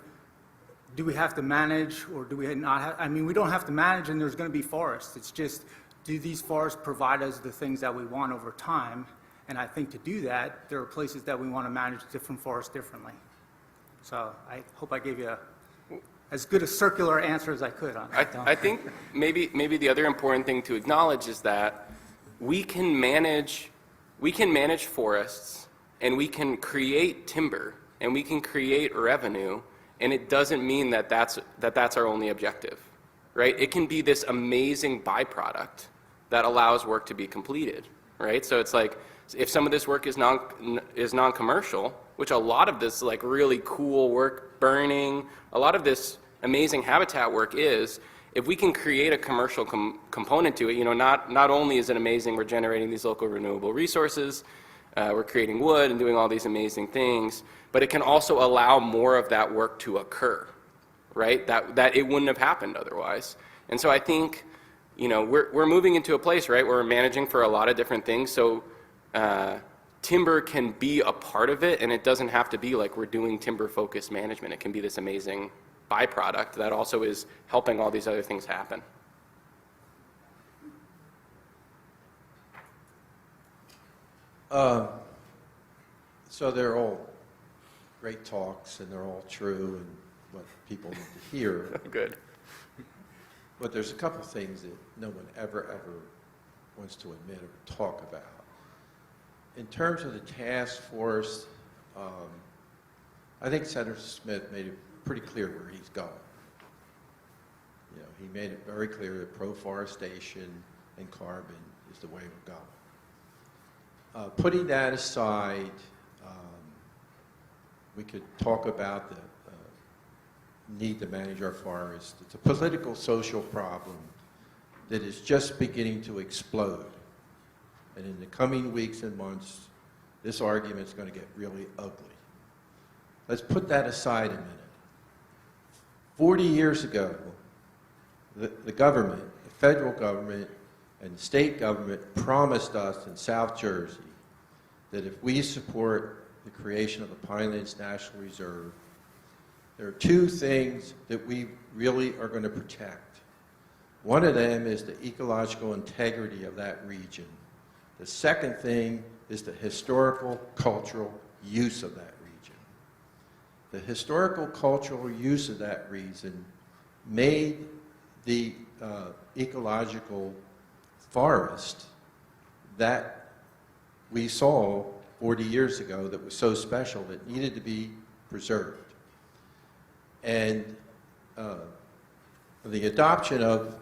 do we have to manage or do we not have, we don't have to manage and there's going to be forests. It's just, do these forests provide us the things that we want over time? And I think to do that, there are places that we want to manage different forests differently. So I hope I gave you as good a circular answer as I could on that. I think maybe the other important thing to acknowledge is that we can manage forests and we can create timber and we can create revenue, and it doesn't mean that that's our only objective, right? It can be this amazing byproduct that allows work to be completed, right? So it's like if some of this work is non-commercial, which a lot of this like really cool work, burning, a lot of this amazing habitat work is, if we can create a commercial component to it, not only is it amazing we're generating these local renewable resources, we're creating wood and doing all these amazing things, but it can also allow more of that work to occur, right? That it wouldn't have happened otherwise. And so I think you know, we're moving into a place, right, where we're managing for a lot of different things. So timber can be a part of it, and it doesn't have to be like we're doing timber-focused management. It can be this amazing byproduct that also is helping all these other things happen. So they're all great talks, and they're all true, and what people need to hear. Good. But there's a couple things that no one ever wants to admit or talk about. In terms of the task force, I think Senator Smith made it pretty clear where he's going. You know, he made it very clear that pro-forestation and carbon is the way we're going. Putting that aside, we could talk about the need to manage our forests. It's a political, social problem that is just beginning to explode. And in the coming weeks and months, this argument is going to get really ugly. Let's put that aside a minute. 40 years ago, the government, the federal government, and the state government promised us in South Jersey that if we support the creation of the Pinelands National Reserve, there are two things that we really are going to protect. One of them is the ecological integrity of that region. The second thing is the historical, cultural use of that region. The historical, cultural use of that region made the ecological forest that we saw 40 years ago that was so special that needed to be preserved. And the adoption of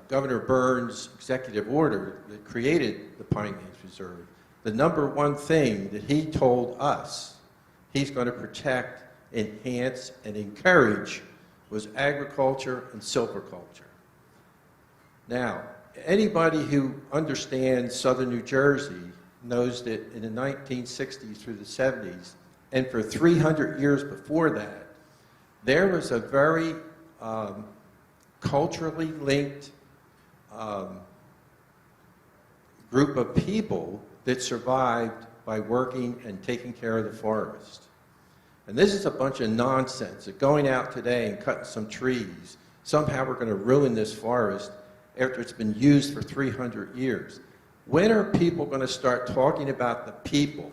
Governor Burns' executive order that created the Pinelands Reserve, the number one thing that he told us he's going to protect, enhance, and encourage was agriculture and silviculture. Now, anybody who understands southern New Jersey knows that in the 1960s through the 70s, and for 300 years before that, there was a very culturally linked group of people that survived by working and taking care of the forest. And this is a bunch of nonsense, that going out today and cutting some trees, somehow we're going to ruin this forest after it's been used for 300 years. When are people going to start talking about the people?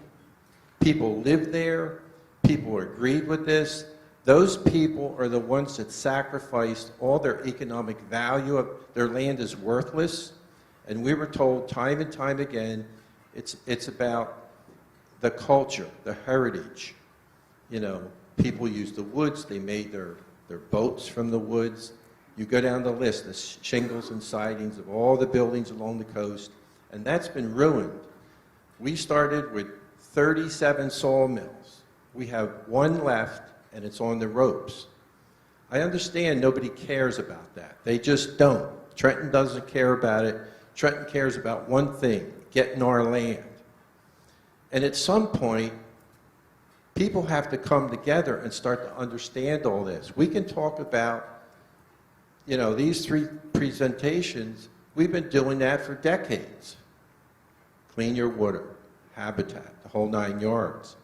People live there, people agreed with this. Those people are the ones that sacrificed all their economic value of their land is worthless. And we were told time and time again, it's about the culture, the heritage. You know, people used the woods, they made their boats from the woods. You go down the list, the shingles and sidings of all the buildings along the coast, and that's been ruined. We started with 37 sawmills. We have one left, and it's on the ropes. I understand nobody cares about that. They just don't. Trenton doesn't care about it. Trenton cares about one thing, getting our land. And at some point, people have to come together and start to understand all this. We can talk about, you know, these three presentations, we've been doing that for decades. Clean your water, habitat, the whole 9 yards.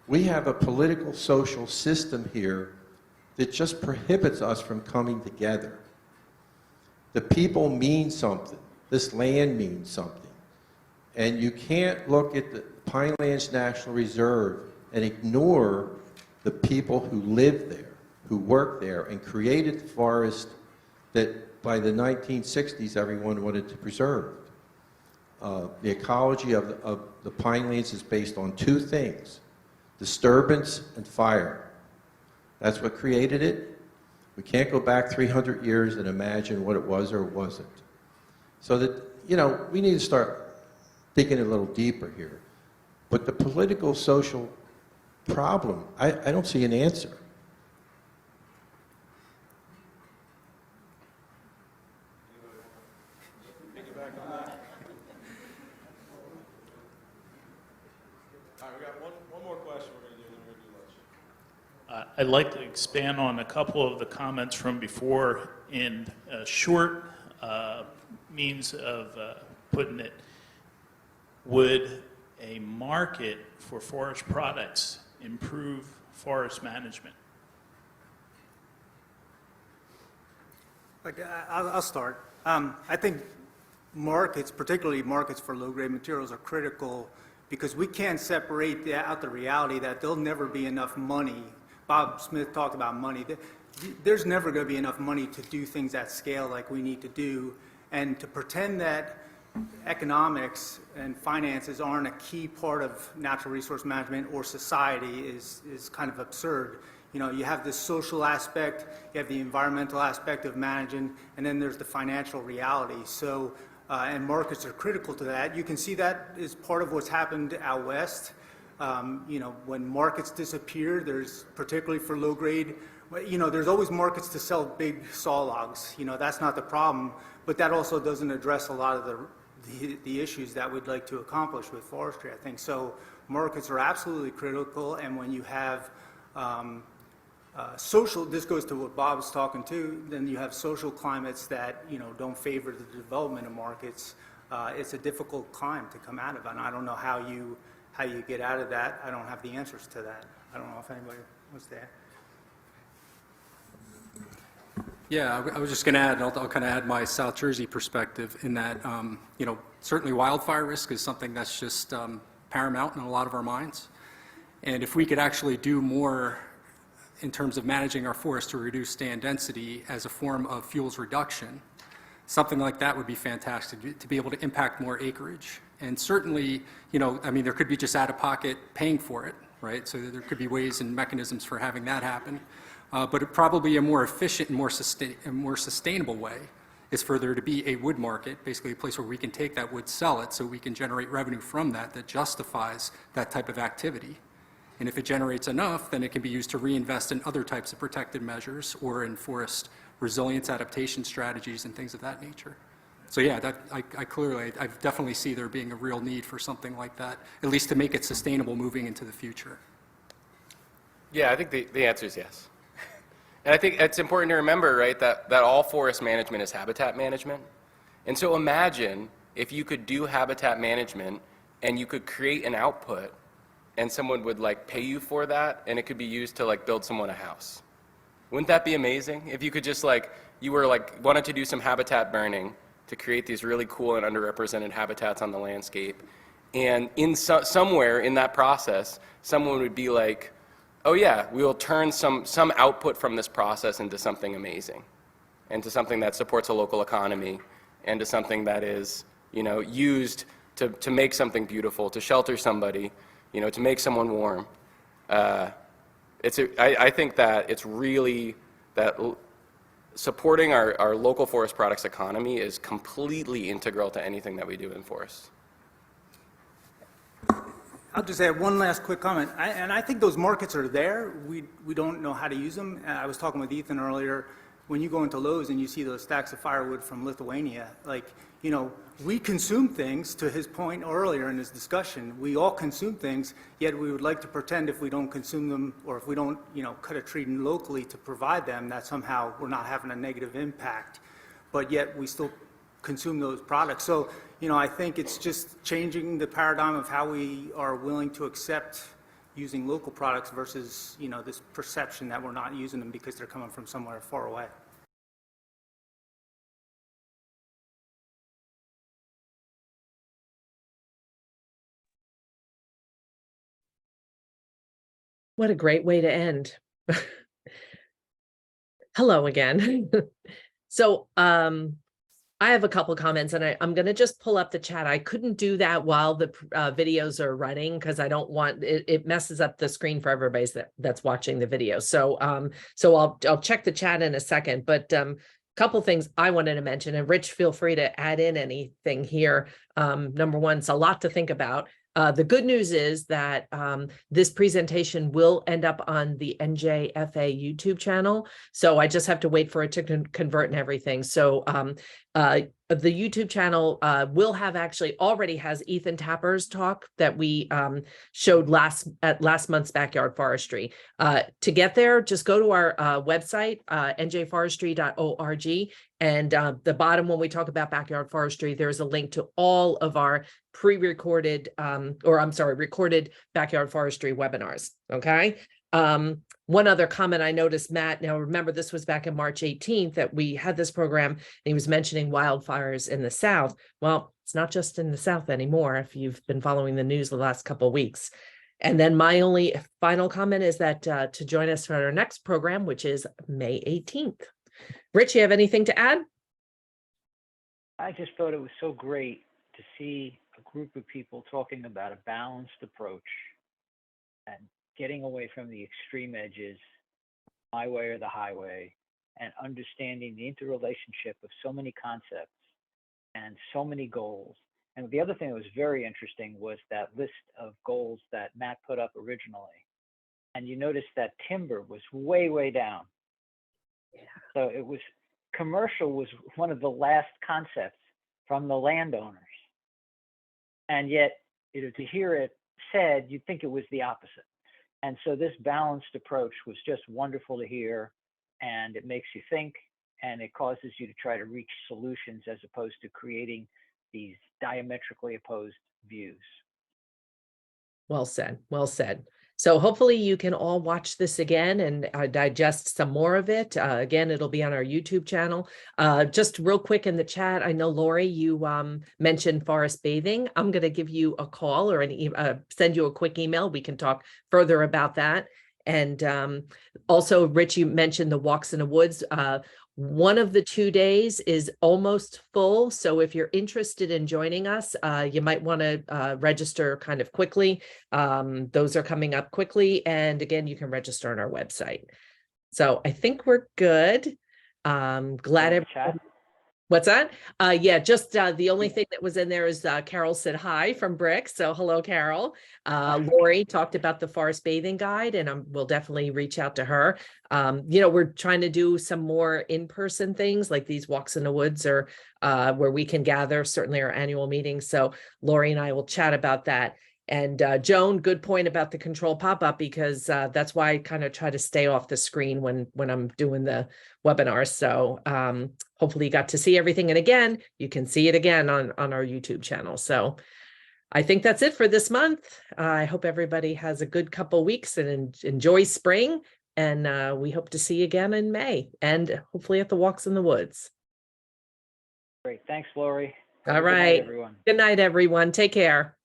We have a political social system here that just prohibits us from coming together. The people mean something. This land means something. And you can't look at the Pinelands National Reserve and ignore the people who live there, who work there, and created the forest that by the 1960s everyone wanted to preserve. The ecology of the Pinelands is based on two things, disturbance and fire. That's what created it. We can't go back 300 years and imagine what it was or wasn't. So that, you know, we need to start digging a little deeper here. But the political, social problem, I don't see an answer. I'd like to expand on a couple of the comments from before in a short means of putting it. Would a market for forest products improve forest management? I'll start. I think markets, particularly markets for low-grade materials, are critical because we can't separate out the reality that there'll never be enough money. Bob Smith talked about money. There's never going to be enough money to do things at scale like we need to do, and to pretend that economics and finances aren't a key part of natural resource management or society is kind of absurd. You know, you have this social aspect, you have the environmental aspect of managing, and then there's the financial reality. So, and markets are critical to that. You can see that is part of what's happened out west. You know, when markets disappear, there's particularly for low grade, you know, there's always markets to sell big saw logs. You know, that's not the problem, but that also doesn't address a lot of the issues that we'd like to accomplish with forestry, I think. So markets are absolutely critical, and when you have social, this goes to what Bob was talking to, then you have social climates that, you know, don't favor the development of markets. It's a difficult climb to come out of, and I don't know how you get out of that. I don't have the answers to that. I don't know if anybody wants to add. Yeah, I was just going to add, I'll kind of add my South Jersey perspective in that, you know, certainly wildfire risk is something that's just paramount in a lot of our minds. And if we could actually do more in terms of managing our forests to reduce stand density as a form of fuels reduction, something like that would be fantastic to be able to impact more acreage. And certainly, you know, I mean, there could be just out of pocket paying for it, right? So there could be ways and mechanisms for having that happen. But probably a more efficient and more sustainable way is for there to be a wood market, basically a place where we can take that wood, sell it, so we can generate revenue from that justifies that type of activity. And if it generates enough, then it can be used to reinvest in other types of protected measures or in forest resilience adaptation strategies and things of that nature. So yeah, I definitely see there being a real need for something like that, at least to make it sustainable moving into the future. Yeah, I think the answer is yes. And I think it's important to remember, right, that all forest management is habitat management. And so imagine if you could do habitat management and you could create an output and someone would like pay you for that and it could be used to like build someone a house. Wouldn't that be amazing? If you could just like, you were like, wanted to do some habitat burning to create these really cool and underrepresented habitats on the landscape. And in somewhere in that process, someone would be like, oh yeah, we will turn some output from this process into something amazing, and to something that supports a local economy, and to something that is, you know, used to make something beautiful, to shelter somebody, you know, to make someone warm. I think that it's really that supporting our local forest products economy is completely integral to anything that we do in forests. I'll just add one last quick comment. I think those markets are there. We don't know how to use them. I was talking with Ethan earlier. When you go into Lowe's and you see those stacks of firewood from Lithuania, like, you know, we consume things, to his point earlier in his discussion. We all consume things, yet we would like to pretend if we don't consume them, or if we don't, you know, cut a tree locally to provide them, that somehow we're not having a negative impact. But yet we still consume those products. So, you know, I think it's just changing the paradigm of how we are willing to accept using local products versus, you know, this perception that we're not using them because they're coming from somewhere far away. What a great way to end. Hello again. So, I have a couple comments, and I'm going to just pull up the chat. I couldn't do that while the videos are running because I don't want it messes up the screen for everybody that's watching the video. So I'll check the chat in a second, but couple things I wanted to mention, and Rich, feel free to add in anything here. Number one, it's a lot to think about. The good news is that this presentation will end up on the NJFA YouTube channel. So I just have to wait for it to convert and everything. So the YouTube channel will have already has Ethan Tapper's talk that we showed at last month's Backyard Forestry. To get there, just go to our website, njforestry.org. And the bottom, when we talk about backyard forestry, there's a link to all of our recorded backyard forestry webinars. Okay. One other comment I noticed, Matt, now remember this was back in March 18th that we had this program, and he was mentioning wildfires in the South. Well, it's not just in the South anymore, if you've been following the news the last couple of weeks. And then my only final comment is that to join us for our next program, which is May 18th. Rich, you have anything to add? I just thought it was so great to see a group of people talking about a balanced approach and getting away from the extreme edges, my way or the highway, and understanding the interrelationship of so many concepts and so many goals. And the other thing that was very interesting was that list of goals that Matt put up originally. And you notice that timber was way, way down. Yeah. So it was, commercial was one of the last concepts from the landowners. And yet, to hear it said, you'd think it was the opposite. And so this balanced approach was just wonderful to hear, and it makes you think, and it causes you to try to reach solutions as opposed to creating these diametrically opposed views. Well said, well said. So hopefully you can all watch this again and digest some more of it. Again, it'll be on our YouTube channel. Just real quick in the chat, I know, Lori, you mentioned forest bathing. I'm going to give you a call or send you a quick email. We can talk further about that. And also, Rich, you mentioned the walks in the woods. One of the 2 days is almost full. So if you're interested in joining us, you might want to register kind of quickly. Those are coming up quickly. And again, you can register on our website. So I think we're good. Glad everyone. What's that? Yeah, just the only thing that was in there is Carol said hi from Brick. So hello, Carol. Lori talked about the forest bathing guide, and we'll definitely reach out to her. We're trying to do some more in-person things like these walks in the woods or where we can gather, certainly our annual meeting. So Lori and I will chat about that. And Joan, good point about the control pop-up, because that's why I kind of try to stay off the screen when I'm doing the webinar. So hopefully you got to see everything. And again, you can see it again on our YouTube channel. So I think that's it for this month. I hope everybody has a good couple weeks and enjoy spring. And we hope to see you again in May and hopefully at the Walks in the Woods. Great. Thanks, Lori. All right. Good night, everyone. Good night, everyone. Take care.